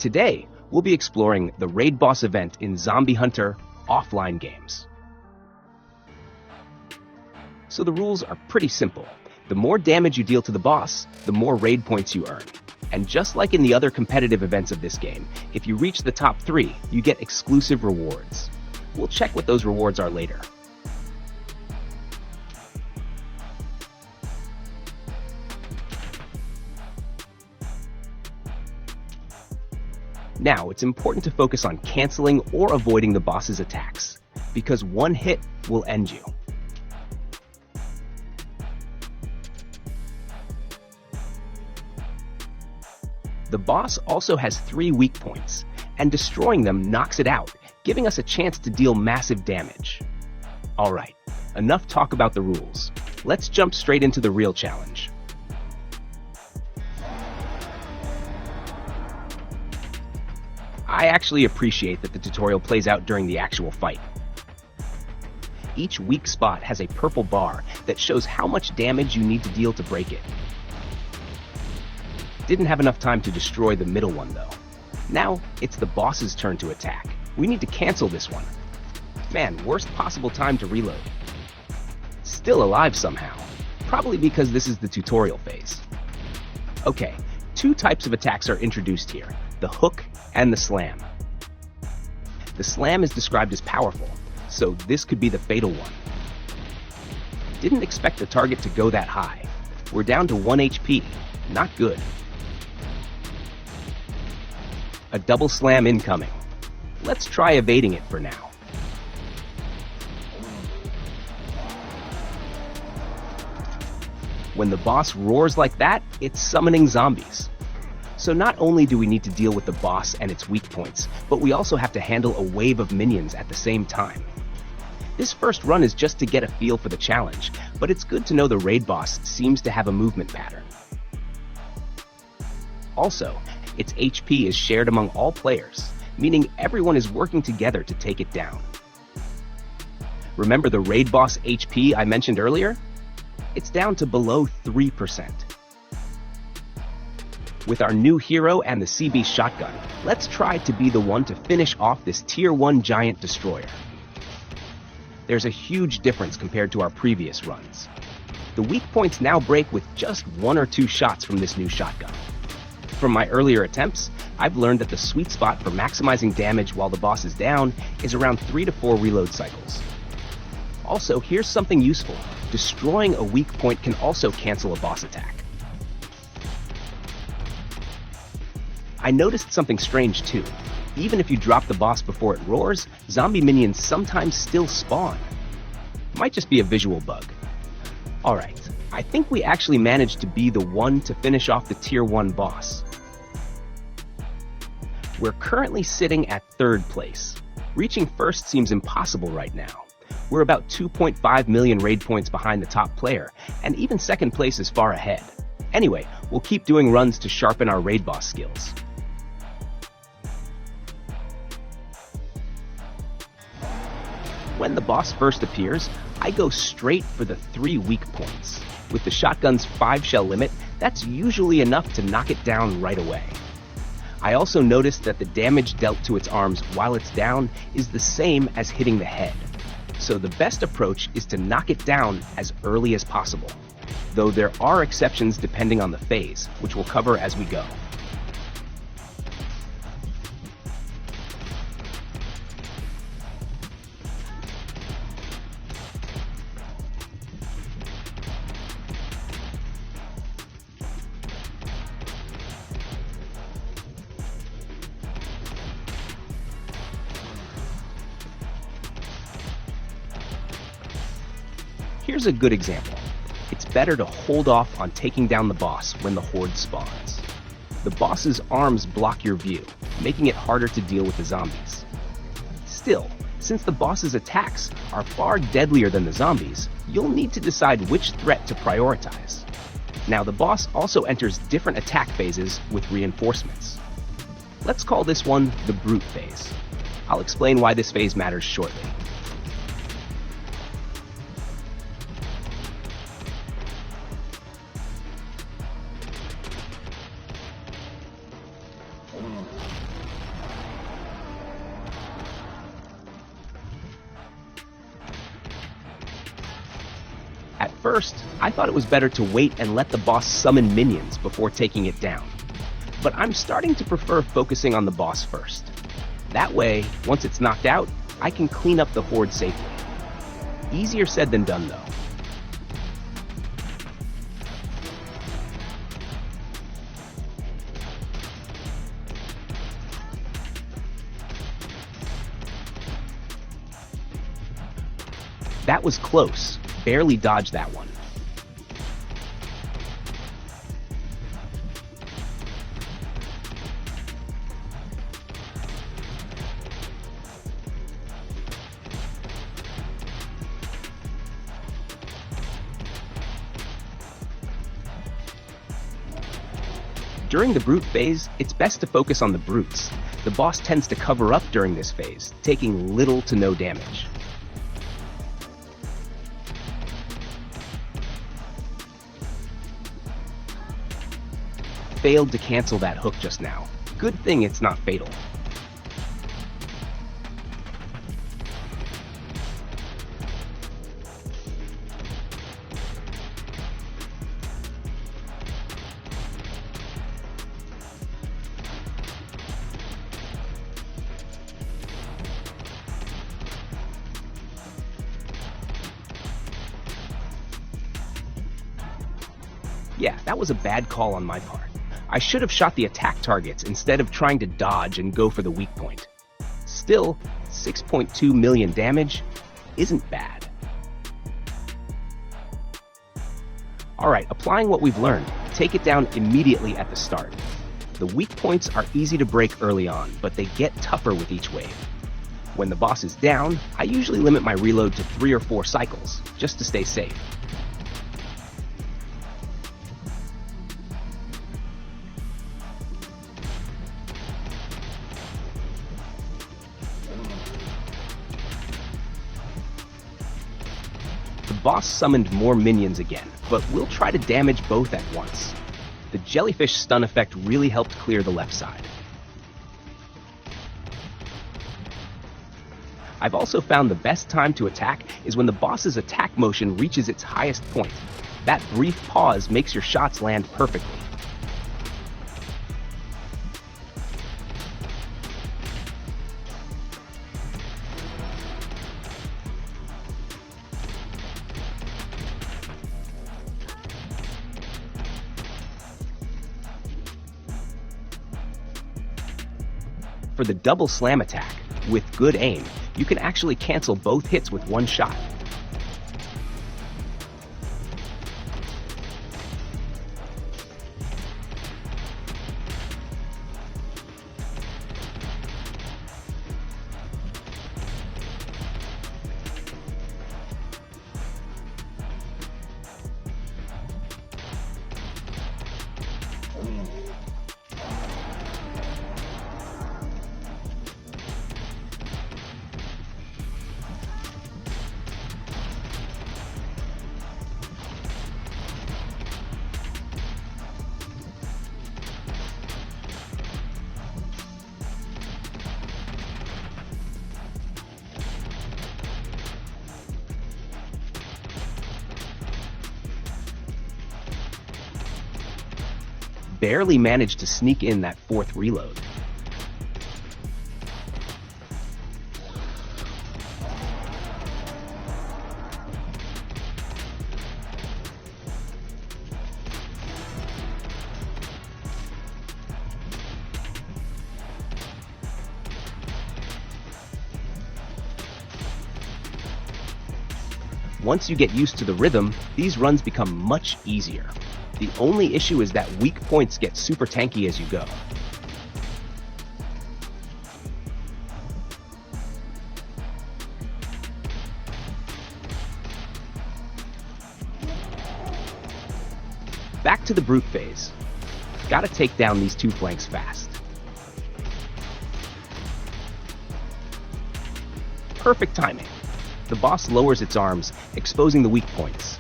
Today, we'll be exploring the Raid Boss event in Zombie Hunter offline games. So the rules are pretty simple. The more damage you deal to the boss, the more raid points you earn. And just like in the other competitive events of this game, if you reach the top 3, you get exclusive rewards. We'll check what those rewards are later. Now, it's important to focus on canceling or avoiding the boss's attacks, because one hit will end you. The boss also has 3 weak points, and destroying them knocks it out, giving us a chance to deal massive damage. Alright, enough talk about the rules. Let's jump straight into the real challenge. I actually appreciate that the tutorial plays out during the actual fight. Each weak spot has a purple bar that shows how much damage you need to deal to break it. Didn't have enough time to destroy the middle one though. Now, it's the boss's turn to attack. We need to cancel this one. Man, worst possible time to reload. Still alive somehow. Probably because this is the tutorial phase. Okay, 2 types of attacks are introduced here, the hook and the slam. The slam is described as powerful, so this could be the fatal one. Didn't expect the target to go that high. We're down to 1 HP, not good. A double slam incoming. Let's try evading it for now. When the boss roars like that, it's summoning zombies. So not only do we need to deal with the boss and its weak points, but we also have to handle a wave of minions at the same time. This first run is just to get a feel for the challenge, but it's good to know the raid boss seems to have a movement pattern. Also, its HP is shared among all players, meaning everyone is working together to take it down. Remember the raid boss HP I mentioned earlier? It's down to below 3%. With our new hero and the CB shotgun, let's try to be the one to finish off this Tier 1 giant destroyer. There's a huge difference compared to our previous runs. The weak points now break with just 1 or 2 shots from this new shotgun. From my earlier attempts, I've learned that the sweet spot for maximizing damage while the boss is down is around 3 to 4 reload cycles. Also, here's something useful. Destroying a weak point can also cancel a boss attack. I noticed something strange too. Even if you drop the boss before it roars, zombie minions sometimes still spawn. Might just be a visual bug. Alright, I think we actually managed to be the one to finish off the Tier 1 boss. We're currently sitting at 3rd place. Reaching first seems impossible right now. We're about 2.5 million raid points behind the top player, and even 2nd place is far ahead. Anyway, we'll keep doing runs to sharpen our raid boss skills. When the boss first appears, I go straight for the 3 weak points. With the shotgun's 5 shell limit, that's usually enough to knock it down right away. I also noticed that the damage dealt to its arms while it's down is the same as hitting the head. So the best approach is to knock it down as early as possible. Though there are exceptions depending on the phase, which we'll cover as we go. Here's a good example. It's better to hold off on taking down the boss when the horde spawns. The boss's arms block your view, making it harder to deal with the zombies. Still, since the boss's attacks are far deadlier than the zombies, you'll need to decide which threat to prioritize. Now, the boss also enters different attack phases with reinforcements. Let's call this one the brute phase. I'll explain why this phase matters shortly. first, I thought it was better to wait and let the boss summon minions before taking it down. But I'm starting to prefer focusing on the boss first. That way, once it's knocked out, I can clean up the horde safely. Easier said than done, though. That was close. Barely dodged that one. During the brute phase, it's best to focus on the brutes. The boss tends to cover up during this phase, taking little to no damage. Failed to cancel that hook just now. Good thing it's not fatal. Yeah, that was a bad call on my part. I should have shot the attack targets instead of trying to dodge and go for the weak point. Still, 6.2 million damage isn't bad. Alright, applying what we've learned, take it down immediately at the start. The weak points are easy to break early on, but they get tougher with each wave. When the boss is down, I usually limit my reload to 3 or 4 cycles, just to stay safe. The boss summoned more minions again, but we'll try to damage both at once. The jellyfish stun effect really helped clear the left side. I've also found the best time to attack is when the boss's attack motion reaches its highest point. That brief pause makes your shots land perfectly. For the double slam attack, with good aim, you can actually cancel both hits with one shot. Barely managed to sneak in that 4th reload. Once you get used to the rhythm, these runs become much easier. The only issue is that weak points get super tanky as you go. Back to the brute phase. Gotta take down these 2 flanks fast. Perfect timing. The boss lowers its arms, exposing the weak points.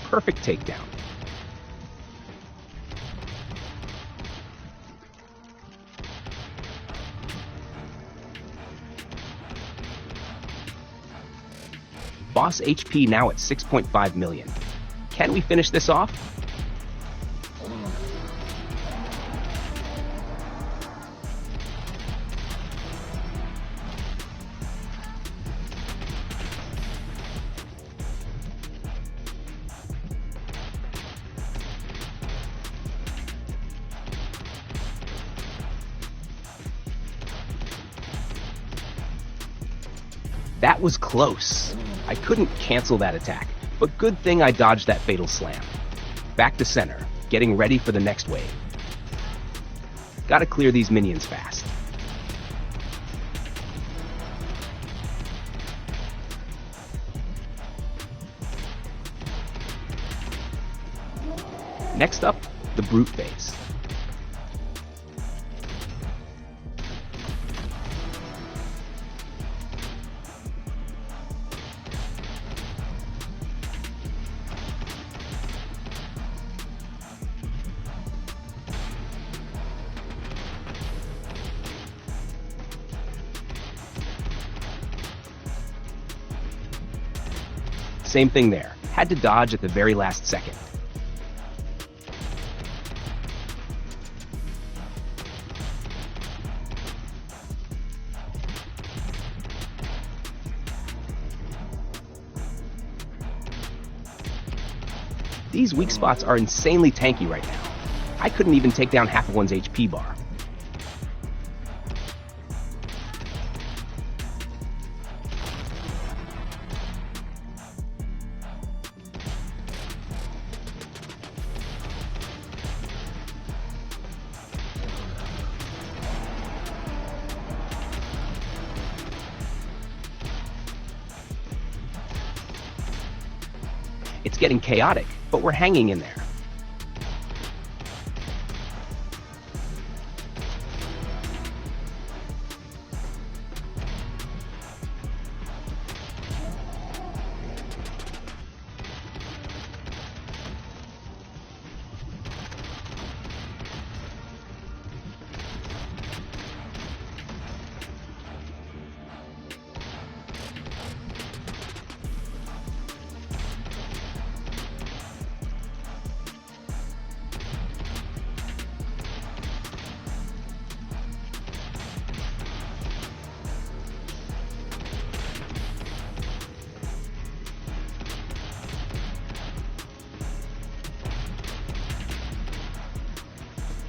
Perfect takedown. Boss HP now at 6.5 million. Can we finish this off? That was close. I couldn't cancel that attack, but good thing I dodged that fatal slam. Back to center, getting ready for the next wave. Gotta clear these minions fast. Next up, the brute phase. Same thing there. Had to dodge at the very last second. These weak spots are insanely tanky right now. I couldn't even take down half of one's HP bar. It's getting chaotic, but we're hanging in there.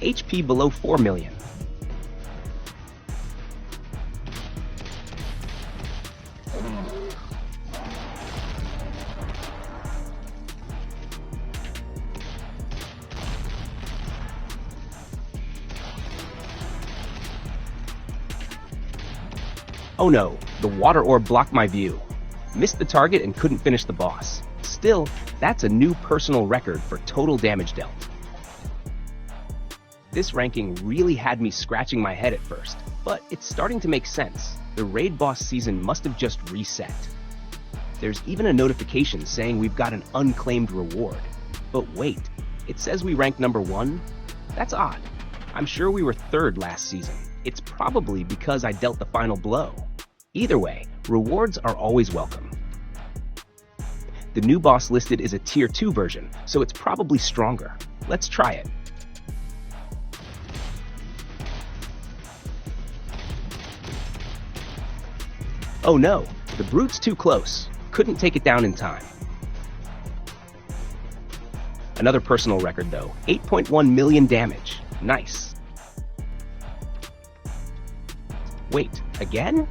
HP below 4 million. Oh no, the water orb blocked my view. Missed the target and couldn't finish the boss. Still, that's a new personal record for total damage dealt. This ranking really had me scratching my head at first, but it's starting to make sense. The raid boss season must have just reset. There's even a notification saying we've got an unclaimed reward. But wait, it says we ranked number 1? That's odd. I'm sure we were 3rd last season. It's probably because I dealt the final blow. Either way, rewards are always welcome. The new boss listed is a tier 2 version, so it's probably stronger. Let's try it. Oh no, the brute's too close. Couldn't take it down in time. Another personal record though, 8.1 million damage. Nice. Wait, again?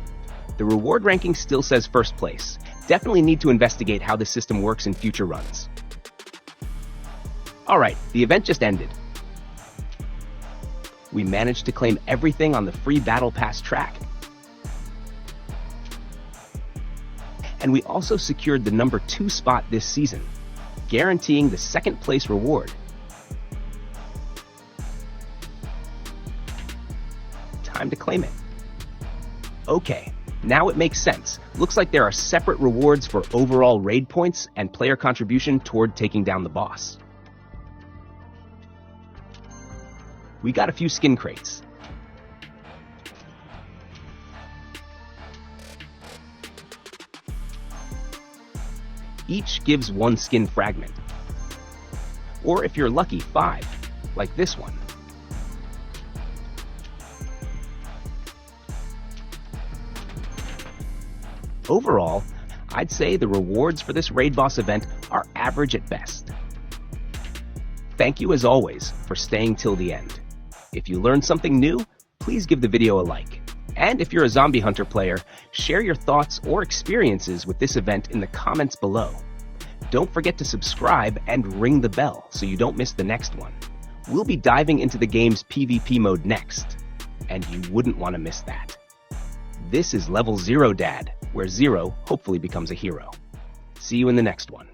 The reward ranking still says 1st place. Definitely need to investigate how this system works in future runs. Alright, the event just ended. We managed to claim everything on the free Battle Pass track. And we also secured the number 2 spot this season, guaranteeing the 2nd place reward. Time to claim it. Okay, now it makes sense. Looks like there are separate rewards for overall raid points and player contribution toward taking down the boss. We got a few skin crates. Each gives 1 skin fragment. Or if you're lucky, 5, like this one. Overall, I'd say the rewards for this raid boss event are average at best. Thank you as always for staying till the end. If you learned something new, please give the video a like. And if you're a Zombie Hunter player, share your thoughts or experiences with this event in the comments below. Don't forget to subscribe and ring the bell so you don't miss the next one. We'll be diving into the game's PvP mode next, and you wouldn't want to miss that. This is Level 0 Dad, where Zero hopefully becomes a hero. See you in the next one.